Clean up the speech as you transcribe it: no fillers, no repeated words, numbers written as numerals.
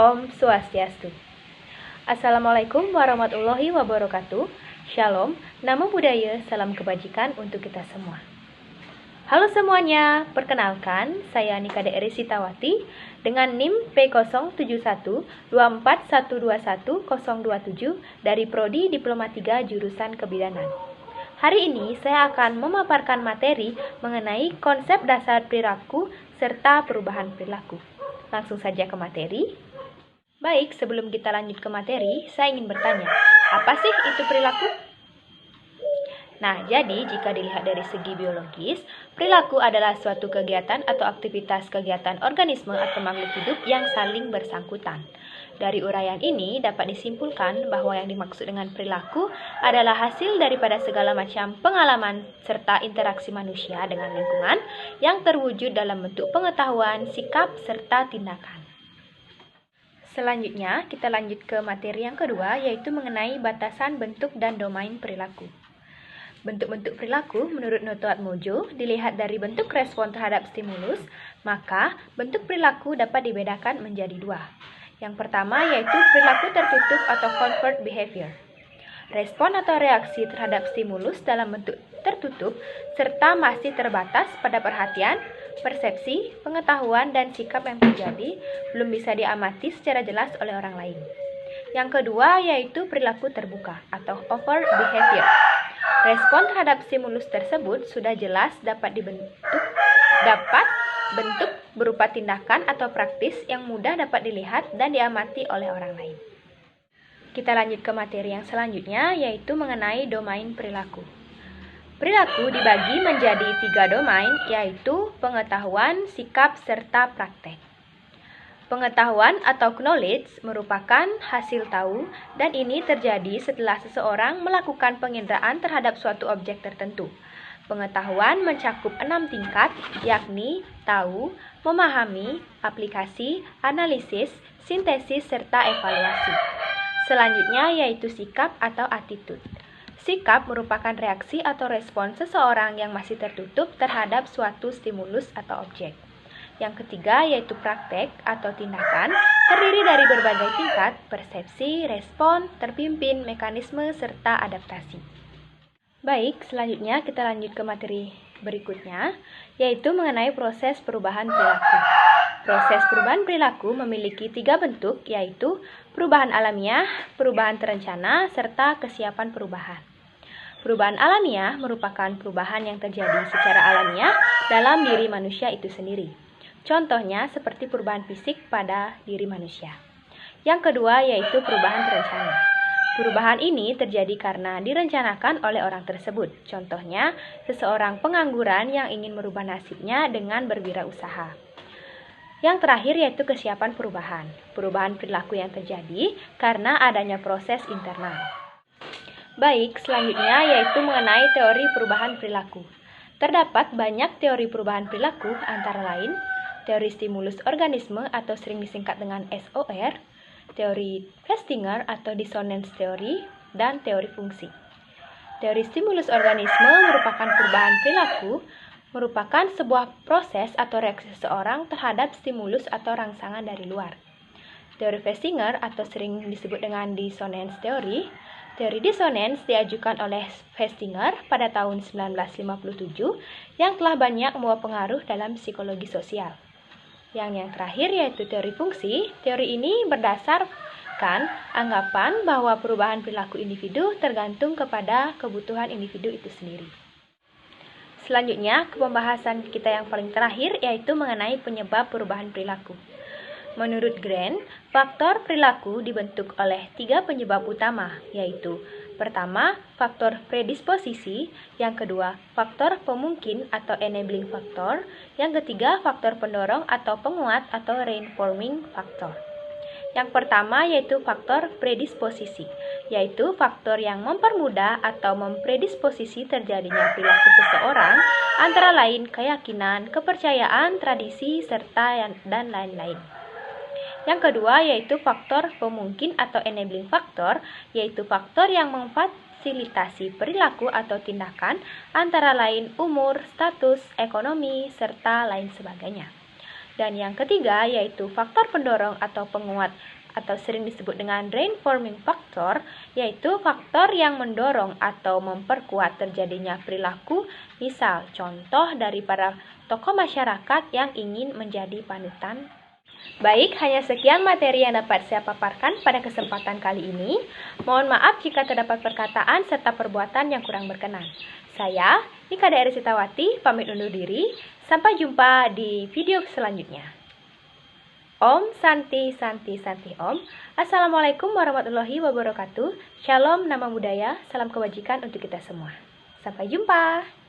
Om Swastiastu. Assalamualaikum warahmatullahi wabarakatuh. Shalom, namo buddhaya, salam kebajikan untuk kita semua. Halo semuanya, perkenalkan saya Nika Deri Sitawati dengan NIM P012124121027 dari Prodi Diploma 3 Jurusan Kebidanan. Hari ini saya akan memaparkan materi mengenai konsep dasar perilaku serta perubahan perilaku. Langsung saja ke materi. Baik, sebelum kita lanjut ke materi, saya ingin bertanya, apa sih itu perilaku? Nah, jadi jika dilihat dari segi biologis, perilaku adalah suatu kegiatan atau aktivitas kegiatan organisme atau makhluk hidup yang saling bersangkutan. Dari uraian ini dapat disimpulkan bahwa yang dimaksud dengan perilaku adalah hasil daripada segala macam pengalaman serta interaksi manusia dengan lingkungan yang terwujud dalam bentuk pengetahuan, sikap, serta tindakan. Selanjutnya, kita lanjut ke materi yang kedua, yaitu mengenai batasan bentuk dan domain perilaku. Bentuk-bentuk perilaku menurut Noto Atmojo dilihat dari bentuk respon terhadap stimulus, maka bentuk perilaku dapat dibedakan menjadi dua. Yang pertama yaitu perilaku tertutup atau covert behavior. Respon atau reaksi terhadap stimulus dalam bentuk tertutup serta masih terbatas pada perhatian, persepsi, pengetahuan, dan sikap yang terjadi belum bisa diamati secara jelas oleh orang lain. Yang kedua yaitu perilaku terbuka atau overt behavior. Respon terhadap stimulus tersebut sudah jelas dapat bentuk berupa tindakan atau praktis yang mudah dapat dilihat dan diamati oleh orang lain. Kita lanjut ke materi yang selanjutnya yaitu mengenai domain perilaku. Perilaku dibagi menjadi 3 domain, yaitu pengetahuan, sikap, serta praktek. Pengetahuan atau knowledge merupakan hasil tahu, dan ini terjadi setelah seseorang melakukan penginderaan terhadap suatu objek tertentu. Pengetahuan mencakup 6 tingkat, yakni tahu, memahami, aplikasi, analisis, sintesis, serta evaluasi. Selanjutnya yaitu sikap atau attitude. Sikap merupakan reaksi atau respon seseorang yang masih tertutup terhadap suatu stimulus atau objek. Yang ketiga yaitu praktek atau tindakan, terdiri dari berbagai tingkat, persepsi, respon, terpimpin, mekanisme, serta adaptasi. Baik, selanjutnya kita lanjut ke materi berikutnya, yaitu mengenai proses perubahan perilaku. Proses perubahan perilaku memiliki 3 bentuk, yaitu perubahan alamiah, perubahan terencana, serta kesiapan perubahan. Perubahan alamiah merupakan perubahan yang terjadi secara alamiah dalam diri manusia itu sendiri. Contohnya seperti perubahan fisik pada diri manusia. Yang kedua yaitu perubahan terencana. Perubahan ini terjadi karena direncanakan oleh orang tersebut. Contohnya seseorang pengangguran yang ingin merubah nasibnya dengan berwirausaha. Yang terakhir yaitu kesiapan perubahan. Perubahan perilaku yang terjadi karena adanya proses internal. Baik, selanjutnya yaitu mengenai teori perubahan perilaku. Terdapat banyak teori perubahan perilaku, antara lain teori stimulus organisme atau sering disingkat dengan SOR, teori Festinger atau dissonance theory, dan teori fungsi. Teori stimulus organisme merupakan perubahan perilaku, merupakan sebuah proses atau reaksi seseorang terhadap stimulus atau rangsangan dari luar. Teori Festinger atau sering disebut dengan dissonance theory. Teori dissonance diajukan oleh Festinger pada tahun 1957 yang telah banyak membawa pengaruh dalam psikologi sosial. Yang terakhir yaitu teori fungsi. Teori ini berdasarkan anggapan bahwa perubahan perilaku individu tergantung kepada kebutuhan individu itu sendiri. Selanjutnya ke pembahasan kita yang paling terakhir yaitu mengenai penyebab perubahan perilaku. Menurut Grant, faktor perilaku dibentuk oleh 3 penyebab utama, yaitu pertama, faktor predisposisi, yang kedua, faktor pemungkin atau enabling factor, yang ketiga, faktor pendorong atau penguat atau reinforming factor. Yang pertama yaitu faktor predisposisi, yaitu faktor yang mempermudah atau mempredisposisi terjadinya perilaku seseorang, antara lain keyakinan, kepercayaan, tradisi, serta dan lain-lain. Yang kedua yaitu faktor pemungkin atau enabling factor, yaitu faktor yang memfasilitasi perilaku atau tindakan antara lain umur, status, ekonomi, serta lain sebagainya. Dan yang ketiga yaitu faktor pendorong atau penguat atau sering disebut dengan reinforming factor, yaitu faktor yang mendorong atau memperkuat terjadinya perilaku. Misal, contoh dari para tokoh masyarakat yang ingin menjadi panutan. Baik, hanya sekian materi yang dapat saya paparkan pada kesempatan kali ini. Mohon maaf jika terdapat perkataan serta perbuatan yang kurang berkenan. Saya, Nika Daeri Sitawati, pamit undur diri. Sampai jumpa di video selanjutnya. Om Santi Santi Santi Om. Assalamualaikum warahmatullahi wabarakatuh. Shalom nama budaya, salam kebajikan untuk kita semua. Sampai jumpa.